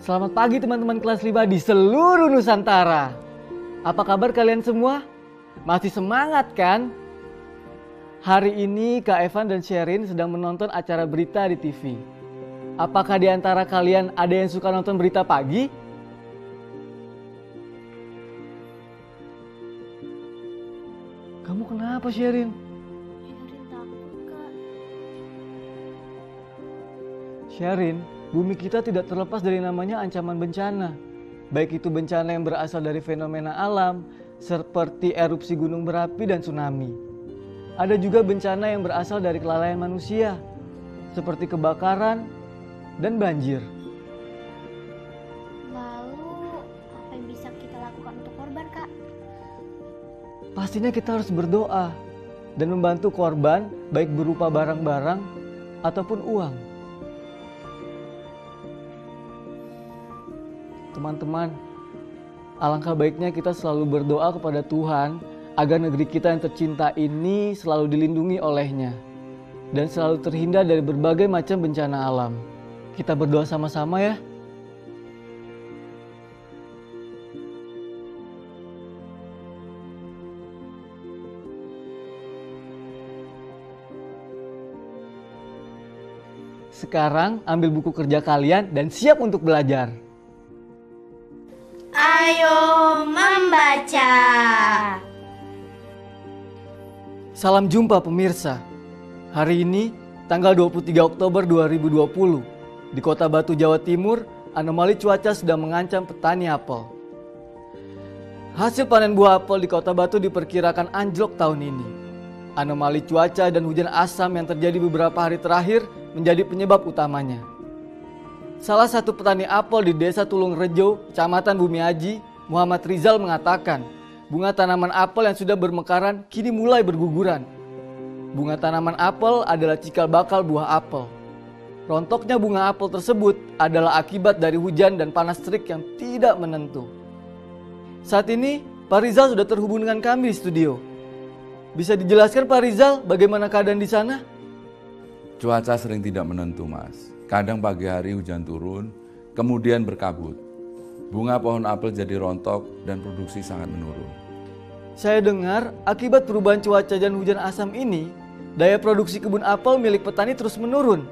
Selamat pagi teman-teman kelas 5 di seluruh Nusantara. Apa kabar kalian semua? Masih semangat kan? Hari ini Kak Evan dan Sherin sedang menonton acara berita di TV. Apakah di antara kalian ada yang suka nonton berita pagi? Kamu kenapa, Sherin? Sherin takut, Kak. Sherin, bumi kita tidak terlepas dari namanya ancaman bencana. Baik itu bencana yang berasal dari fenomena alam, seperti erupsi gunung berapi dan tsunami. Ada juga bencana yang berasal dari kelalaian manusia, seperti kebakaran dan banjir. Lalu, apa yang bisa kita lakukan untuk korban, Kak? Pastinya kita harus berdoa dan membantu korban, baik berupa barang-barang ataupun uang. Teman-teman, alangkah baiknya kita selalu berdoa kepada Tuhan agar negeri kita yang tercinta ini selalu dilindungi olehnya dan selalu terhindar dari berbagai macam bencana alam. Kita berdoa sama-sama ya. Sekarang ambil buku kerja kalian dan siap untuk belajar. Ayo membaca. Salam jumpa pemirsa. Hari ini tanggal 23 Oktober 2020 di Kota Batu, Jawa Timur, anomali cuaca sedang mengancam petani apel. Hasil panen buah apel di Kota Batu diperkirakan anjlok tahun ini. Anomali cuaca dan hujan asam yang terjadi beberapa hari terakhir menjadi penyebab utamanya. Salah satu petani apel di Desa Tulung Rejo, Kecamatan Bumiaji, Muhammad Rizal mengatakan, bunga tanaman apel yang sudah bermekaran kini mulai berguguran. Bunga tanaman apel adalah cikal bakal buah apel. Rontoknya bunga apel tersebut adalah akibat dari hujan dan panas terik yang tidak menentu. Saat ini, Pak Rizal sudah terhubung dengan kami di studio. Bisa dijelaskan Pak Rizal bagaimana keadaan di sana? Cuaca sering tidak menentu, Mas. Kadang pagi hari hujan turun, kemudian berkabut. Bunga pohon apel jadi rontok dan produksi sangat menurun. Saya dengar akibat perubahan cuaca dan hujan asam ini, daya produksi kebun apel milik petani terus menurun.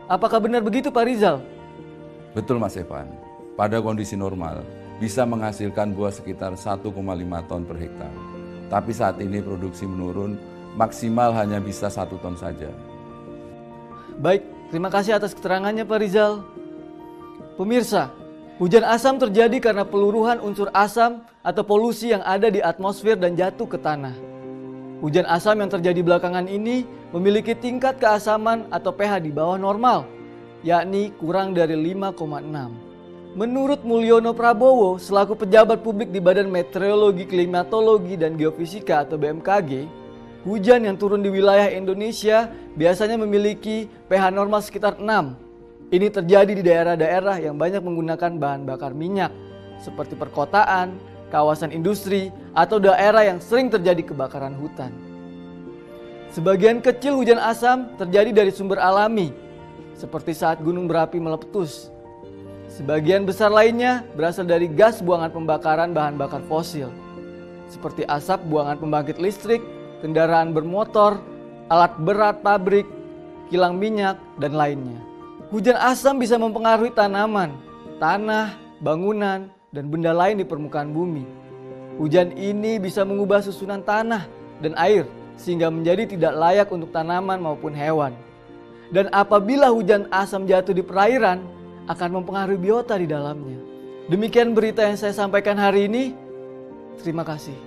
Apakah benar begitu Pak Rizal? Betul Mas Evan, pada kondisi normal bisa menghasilkan buah sekitar 1,5 ton per hektar. Tapi saat ini produksi menurun, maksimal hanya bisa 1 ton saja. Baik, terima kasih atas keterangannya Pak Rizal. Pemirsa, hujan asam terjadi karena peluruhan unsur asam atau polusi yang ada di atmosfer dan jatuh ke tanah. Hujan asam yang terjadi belakangan ini memiliki tingkat keasaman atau pH di bawah normal, yakni kurang dari 5,6. Menurut Mulyono Prabowo, selaku pejabat publik di Badan Meteorologi, Klimatologi, dan Geofisika atau BMKG, hujan yang turun di wilayah Indonesia biasanya memiliki pH normal sekitar 6. Ini terjadi di daerah-daerah yang banyak menggunakan bahan bakar minyak, seperti perkotaan, kawasan industri, atau daerah yang sering terjadi kebakaran hutan. Sebagian kecil hujan asam terjadi dari sumber alami, seperti saat gunung berapi meletus. Sebagian besar lainnya berasal dari gas buangan pembakaran bahan bakar fosil, seperti asap buangan pembangkit listrik, kendaraan bermotor, alat berat pabrik, kilang minyak, dan lainnya. Hujan asam bisa mempengaruhi tanaman, tanah, bangunan, dan benda lain di permukaan bumi. Hujan ini bisa mengubah susunan tanah dan air sehingga menjadi tidak layak untuk tanaman maupun hewan. Dan apabila hujan asam jatuh di perairan, akan mempengaruhi biota di dalamnya. Demikian berita yang saya sampaikan hari ini. Terima kasih.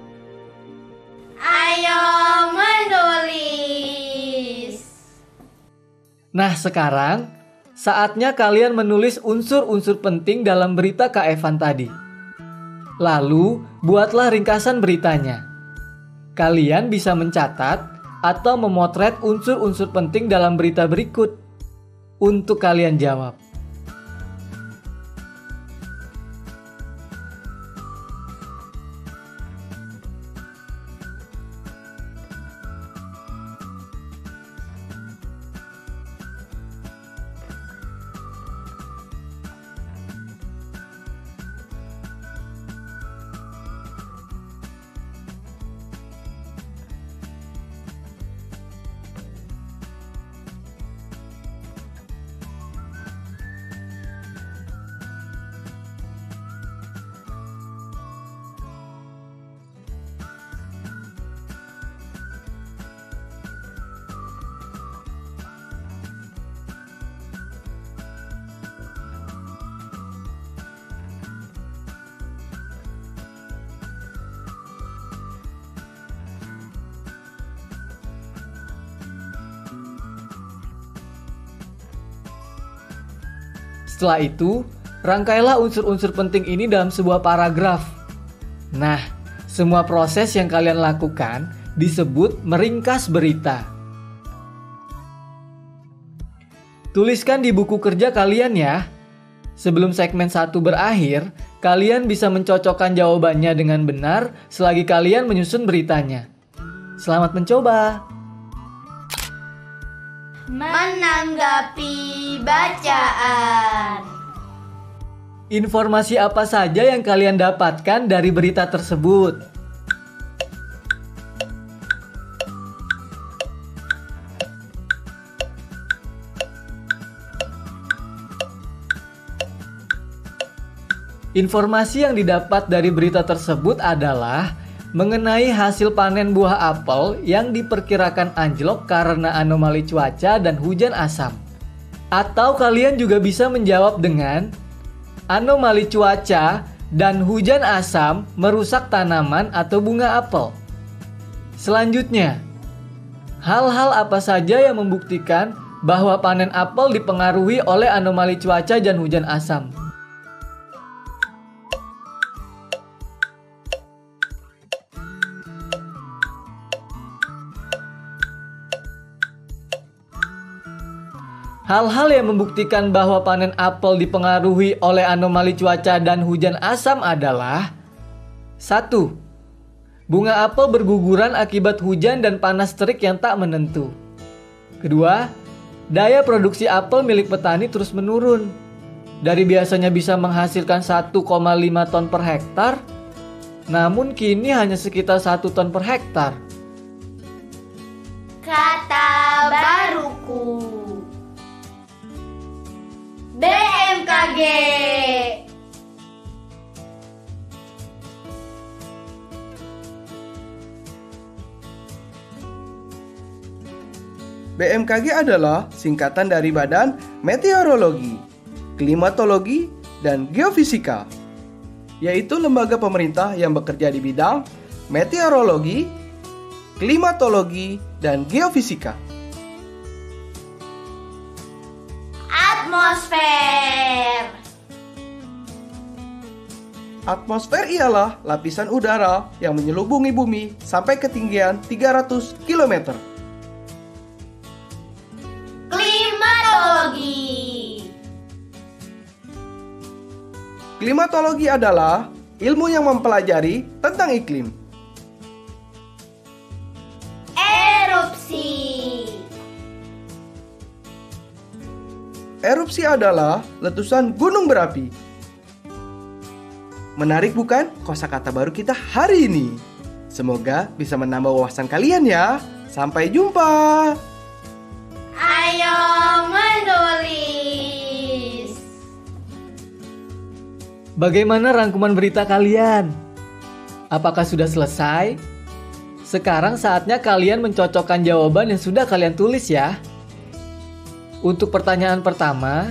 Ayo menulis. Nah sekarang, saatnya kalian menulis unsur-unsur penting dalam berita Kak Evan tadi. Lalu, buatlah ringkasan beritanya. Kalian bisa mencatat atau memotret unsur-unsur penting dalam berita berikut untuk kalian jawab. Setelah itu, rangkailah unsur-unsur penting ini dalam sebuah paragraf. Nah, semua proses yang kalian lakukan disebut meringkas berita. Tuliskan di buku kerja kalian ya. Sebelum segmen 1 berakhir, kalian bisa mencocokkan jawabannya dengan benar selagi kalian menyusun beritanya. Selamat mencoba! Menanggapi bacaan. Informasi apa saja yang kalian dapatkan dari berita tersebut? Informasi yang didapat dari berita tersebut adalah mengenai hasil panen buah apel yang diperkirakan anjlok karena anomali cuaca dan hujan asam. Atau kalian juga bisa menjawab dengan anomali cuaca dan hujan asam merusak tanaman atau bunga apel. Selanjutnya, hal-hal apa saja yang membuktikan bahwa panen apel dipengaruhi oleh anomali cuaca dan hujan asam? Hal-hal yang membuktikan bahwa panen apel dipengaruhi oleh anomali cuaca dan hujan asam adalah 1. Bunga apel berguguran akibat hujan dan panas terik yang tak menentu. Kedua, daya produksi apel milik petani terus menurun. Dari biasanya bisa menghasilkan 1,5 ton per hektar, namun kini hanya sekitar 1 ton per hektar. Kata baruku. BMKG. BMKG adalah singkatan dari Badan Meteorologi, Klimatologi, dan Geofisika, yaitu lembaga pemerintah yang bekerja di bidang meteorologi, klimatologi, dan geofisika. Atmosfer. Atmosfer ialah lapisan udara yang menyelubungi bumi sampai ketinggian 300 km. Klimatologi. Klimatologi adalah ilmu yang mempelajari tentang iklim. Erupsi. Erupsi adalah letusan gunung berapi. Menarik bukan kosakata baru kita hari ini? Semoga bisa menambah wawasan kalian ya. Sampai jumpa. Ayo menulis. Bagaimana rangkuman berita kalian? Apakah sudah selesai? Sekarang saatnya kalian mencocokkan jawaban yang sudah kalian tulis ya. Untuk pertanyaan pertama,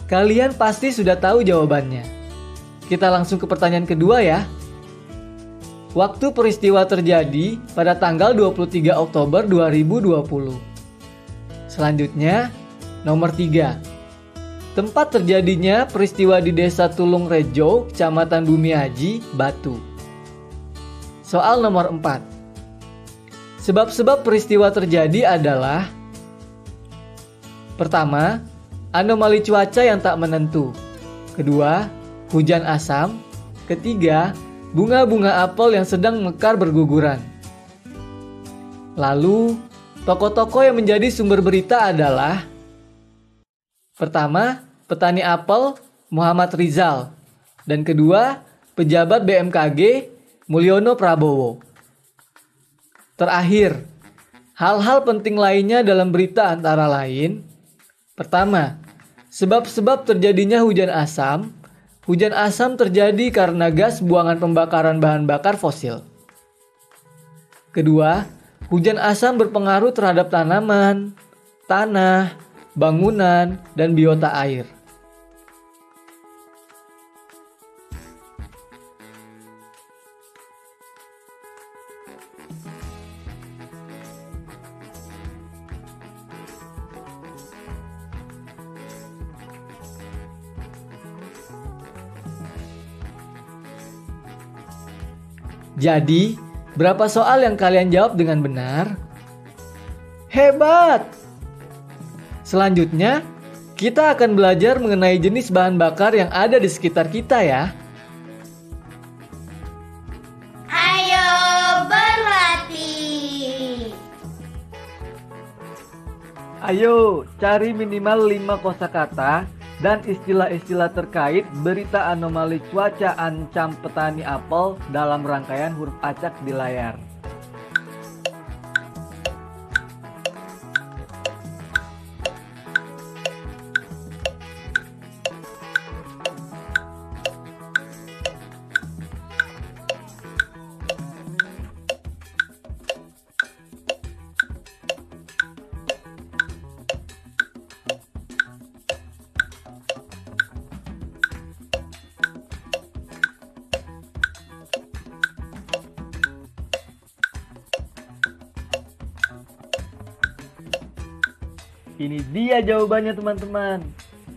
kalian pasti sudah tahu jawabannya. Kita langsung ke pertanyaan kedua ya. Waktu peristiwa terjadi pada tanggal 23 Oktober 2020. Selanjutnya, nomor 3. Tempat terjadinya peristiwa di Desa Tulung Rejo, Kecamatan Bumiaji, Batu. Soal nomor 4. Sebab-sebab peristiwa terjadi adalah: pertama, anomali cuaca yang tak menentu. Kedua, hujan asam. Ketiga, bunga-bunga apel yang sedang mekar berguguran. Lalu, tokoh-tokoh yang menjadi sumber berita adalah: pertama, petani apel Muhammad Rizal. Dan kedua, pejabat BMKG Mulyono Prabowo. Terakhir, hal-hal penting lainnya dalam berita antara lain: pertama, sebab-sebab terjadinya hujan asam. Hujan asam terjadi karena gas buangan pembakaran bahan bakar fosil. Kedua, hujan asam berpengaruh terhadap tanaman, tanah, bangunan, dan biota air. Jadi, berapa soal yang kalian jawab dengan benar? Hebat! Selanjutnya, kita akan belajar mengenai jenis bahan bakar yang ada di sekitar kita ya. Ayo berlatih. Ayo, cari minimal 5 kosakata dan istilah-istilah terkait berita anomali cuaca ancam petani apel dalam rangkaian huruf acak di layar. Ini dia jawabannya teman-teman.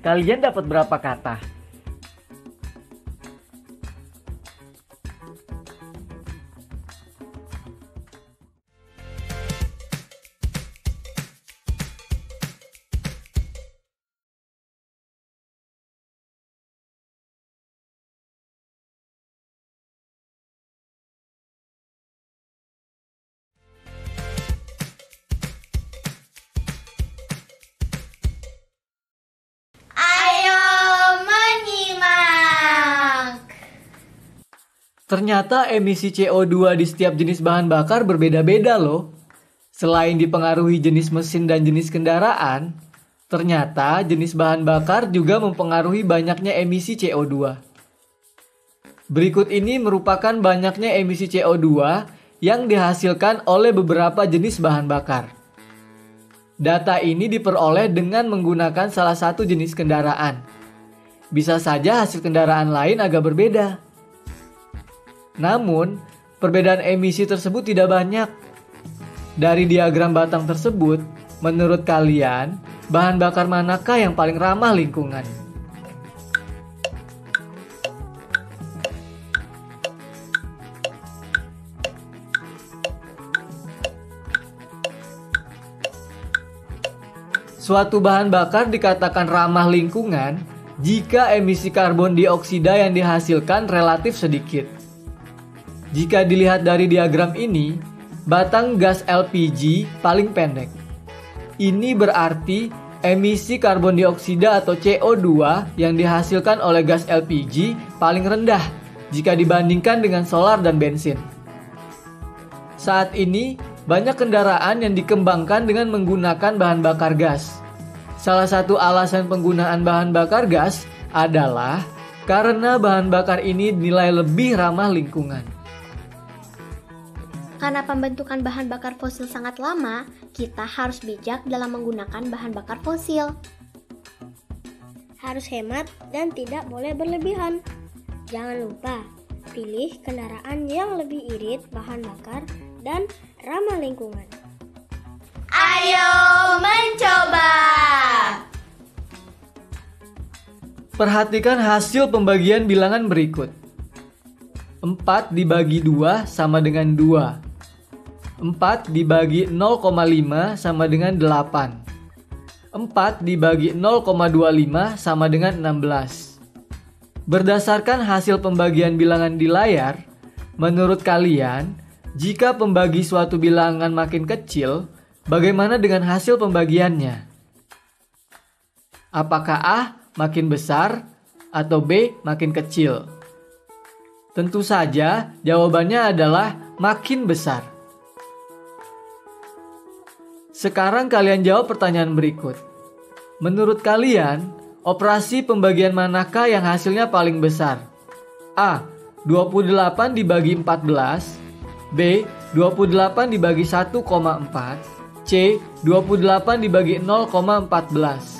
Kalian dapat berapa kata? Ternyata emisi CO2 di setiap jenis bahan bakar berbeda-beda loh. Selain dipengaruhi jenis mesin dan jenis kendaraan, ternyata jenis bahan bakar juga mempengaruhi banyaknya emisi CO2. Berikut ini merupakan banyaknya emisi CO2 yang dihasilkan oleh beberapa jenis bahan bakar. Data ini diperoleh dengan menggunakan salah satu jenis kendaraan. Bisa saja hasil kendaraan lain agak berbeda. Namun, perbedaan emisi tersebut tidak banyak. Dari diagram batang tersebut, menurut kalian, bahan bakar manakah yang paling ramah lingkungan? Suatu bahan bakar dikatakan ramah lingkungan jika emisi karbon dioksida yang dihasilkan relatif sedikit. Jika dilihat dari diagram ini, batang gas LPG paling pendek. Ini berarti emisi karbon dioksida atau CO2 yang dihasilkan oleh gas LPG paling rendah jika dibandingkan dengan solar dan bensin. Saat ini, banyak kendaraan yang dikembangkan dengan menggunakan bahan bakar gas. Salah satu alasan penggunaan bahan bakar gas adalah Karena bahan bakar ini dinilai lebih ramah lingkungan. Karena pembentukan bahan bakar fosil sangat lama, kita harus bijak dalam menggunakan bahan bakar fosil. Harus hemat dan tidak boleh berlebihan. Jangan lupa, pilih kendaraan yang lebih irit bahan bakar dan ramah lingkungan. Ayo mencoba! Perhatikan hasil pembagian bilangan berikut. 4 dibagi 2 sama dengan 2. 4 dibagi 0,5 sama dengan 8. 4 dibagi 0,25 sama dengan 16. Berdasarkan hasil pembagian bilangan di layar, menurut kalian, jika pembagi suatu bilangan makin kecil, bagaimana dengan hasil pembagiannya? Apakah A makin besar atau B makin kecil? Tentu saja jawabannya adalah makin besar. Sekarang kalian jawab pertanyaan berikut. Menurut kalian, operasi pembagian manakah yang hasilnya paling besar? A. 28 dibagi 14. B. 28 dibagi 1,4. C. 28 dibagi 0,14.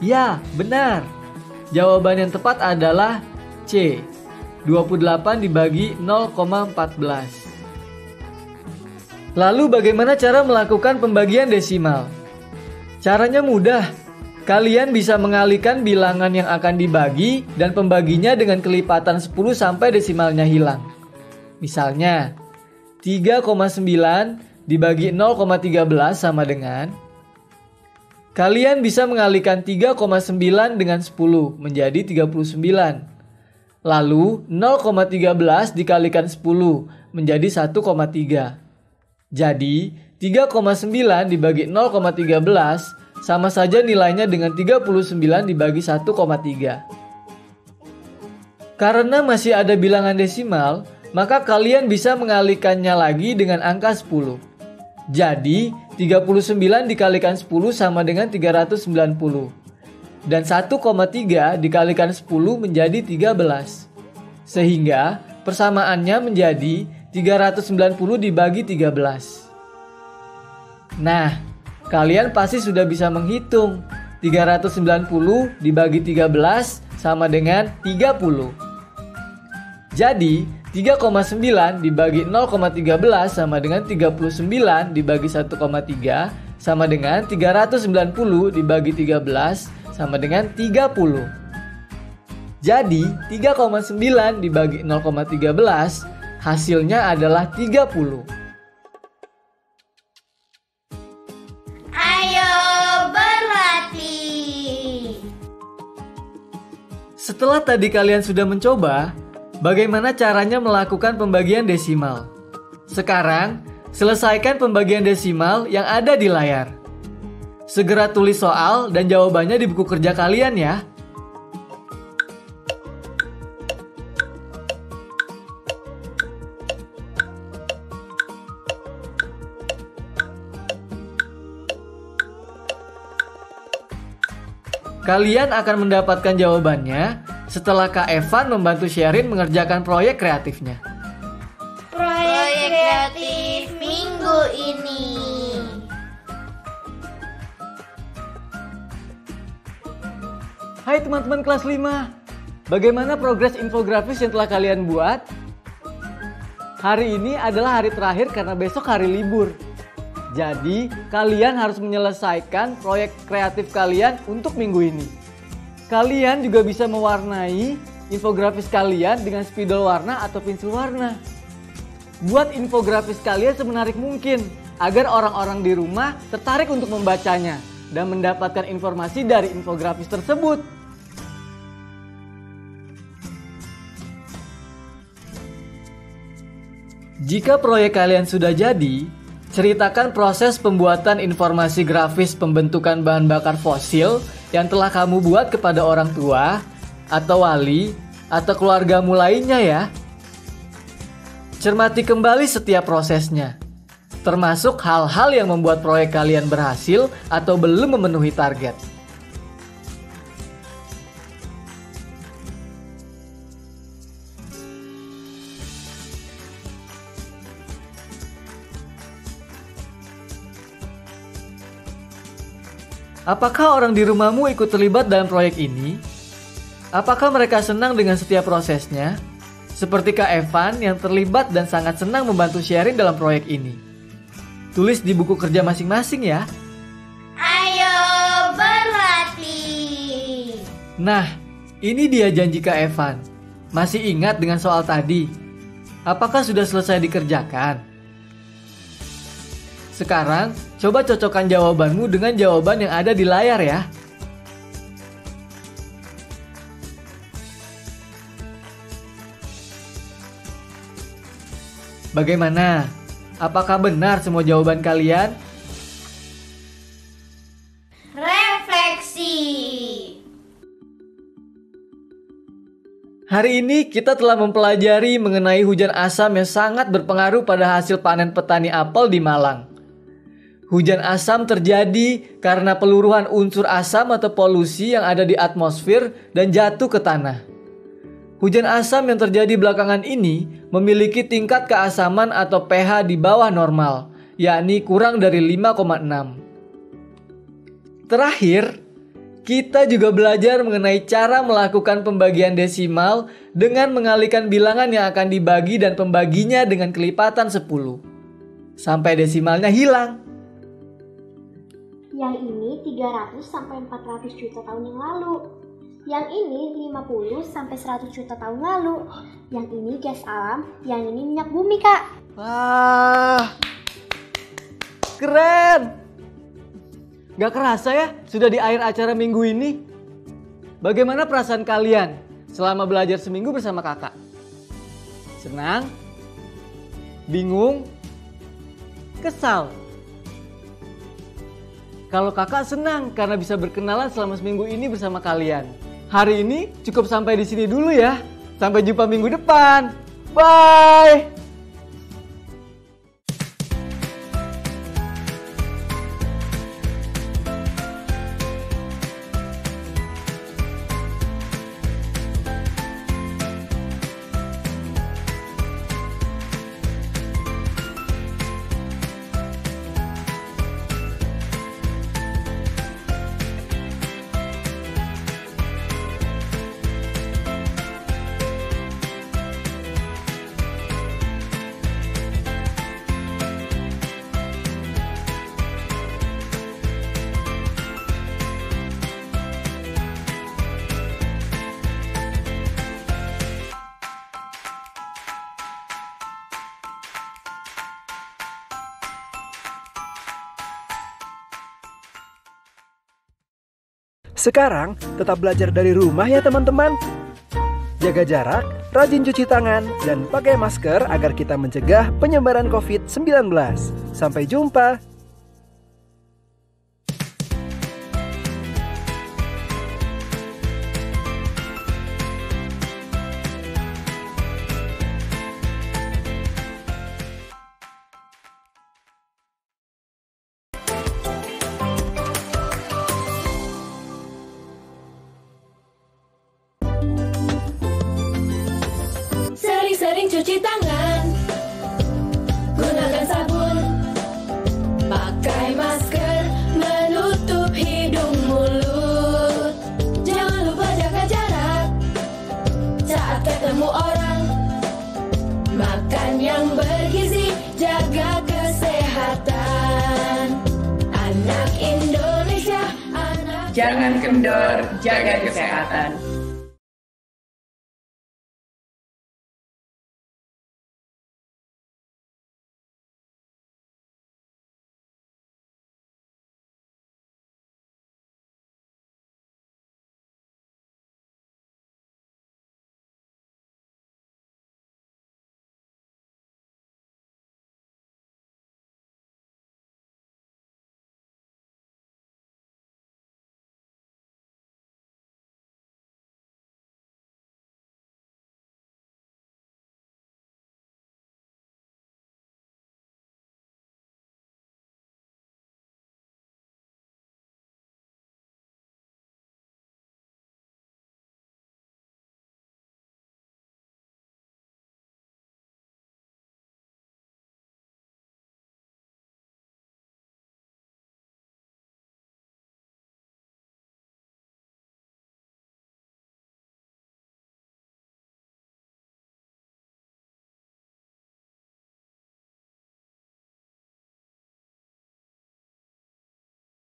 Ya, benar. Jawaban yang tepat adalah C. 28 dibagi 0,14. Lalu bagaimana cara melakukan pembagian desimal? Caranya mudah. Kalian bisa mengalihkan bilangan yang akan dibagi dan pembaginya dengan kelipatan 10 sampai desimalnya hilang. Misalnya, 3,9 dibagi 0,13 sama dengan. Kalian bisa mengalihkan 3,9 dengan 10 menjadi 39. Lalu 0,13 dikalikan 10 menjadi 1,3. Jadi 3,9 dibagi 0,13 sama saja nilainya dengan 39 dibagi 1,3. Karena masih ada bilangan desimal, maka kalian bisa mengalihkannya lagi dengan angka 10. Jadi 39 dikalikan 10 sama dengan 390. Dan 1,3 dikalikan 10 menjadi 13. Sehingga persamaannya menjadi 390 dibagi 13. Nah, kalian pasti sudah bisa menghitung. 390 dibagi 13 sama dengan 30. Jadi 3,9 dibagi 0,13 sama dengan 39 dibagi 1,3 sama dengan 390 dibagi 13 sama dengan 30. Jadi 3,9 dibagi 0,13 hasilnya adalah 30. Ayo berlatih! Setelah tadi kalian sudah mencoba, bagaimana caranya melakukan pembagian desimal? Sekarang, selesaikan pembagian desimal yang ada di layar. Segera tulis soal dan jawabannya di buku kerja kalian ya. Kalian akan mendapatkan jawabannya setelah Kak Evan membantu Sherin mengerjakan proyek kreatifnya. Proyek kreatif minggu ini. Hai teman-teman kelas 5. Bagaimana progres infografis yang telah kalian buat? Hari ini adalah hari terakhir karena besok hari libur. Jadi, kalian harus menyelesaikan proyek kreatif kalian untuk minggu ini. Kalian juga bisa mewarnai infografis kalian dengan spidol warna atau pensil warna. Buat infografis kalian semenarik mungkin agar orang-orang di rumah tertarik untuk membacanya dan mendapatkan informasi dari infografis tersebut. Jika proyek kalian sudah jadi, Ceritakan proses pembuatan informasi grafis pembentukan bahan bakar fosil yang telah kamu buat kepada orang tua, atau wali, atau keluargamu lainnya ya. Cermati kembali setiap prosesnya, termasuk hal-hal yang membuat proyek kalian berhasil atau belum memenuhi target. Apakah orang di rumahmu ikut terlibat dalam proyek ini? Apakah mereka senang dengan setiap prosesnya? Seperti Kak Evan yang terlibat dan sangat senang membantu sharing dalam proyek ini. Tulis di buku kerja masing-masing ya. Ayo berlatih. Nah, ini dia janji Kak Evan. Masih ingat dengan soal tadi? Apakah sudah selesai dikerjakan? Sekarang, coba cocokkan jawabanmu dengan jawaban yang ada di layar ya. Bagaimana? Apakah benar semua jawaban kalian? Refleksi. Hari ini kita telah mempelajari mengenai hujan asam yang sangat berpengaruh pada hasil panen petani apel di Malang. Hujan asam terjadi karena peluruhan unsur asam atau polusi yang ada di atmosfer dan jatuh ke tanah. Hujan asam yang terjadi belakangan ini memiliki tingkat keasaman atau pH di bawah normal, yakni kurang dari 5,6. Terakhir, kita juga belajar mengenai cara melakukan pembagian desimal dengan mengalihkan bilangan yang akan dibagi dan pembaginya dengan kelipatan 10. Sampai desimalnya hilang. Yang ini 300 sampai 400 juta tahun yang lalu. Yang ini 50 sampai 100 juta tahun lalu. Yang ini gas alam, yang ini minyak bumi, Kak. Wah, keren. Gak kerasa ya, sudah di akhir acara minggu ini. Bagaimana perasaan kalian selama belajar seminggu bersama kakak? Senang? Bingung? Kesal? Kalau kakak senang karena bisa berkenalan selama seminggu ini bersama kalian. Hari ini cukup sampai di sini dulu ya. Sampai jumpa minggu depan. Bye! Sekarang tetap belajar dari rumah ya teman-teman. Jaga jarak, rajin cuci tangan, dan pakai masker agar kita mencegah penyebaran COVID-19. Sampai jumpa. Sering-sering cuci tangan, gunakan sabun, pakai masker, menutup hidung mulut. Jangan lupa jaga jarak saat ketemu orang. Makan yang bergizi, jaga kesehatan. Anak Indonesia, anak Jangan kendor, jaga kesehatan.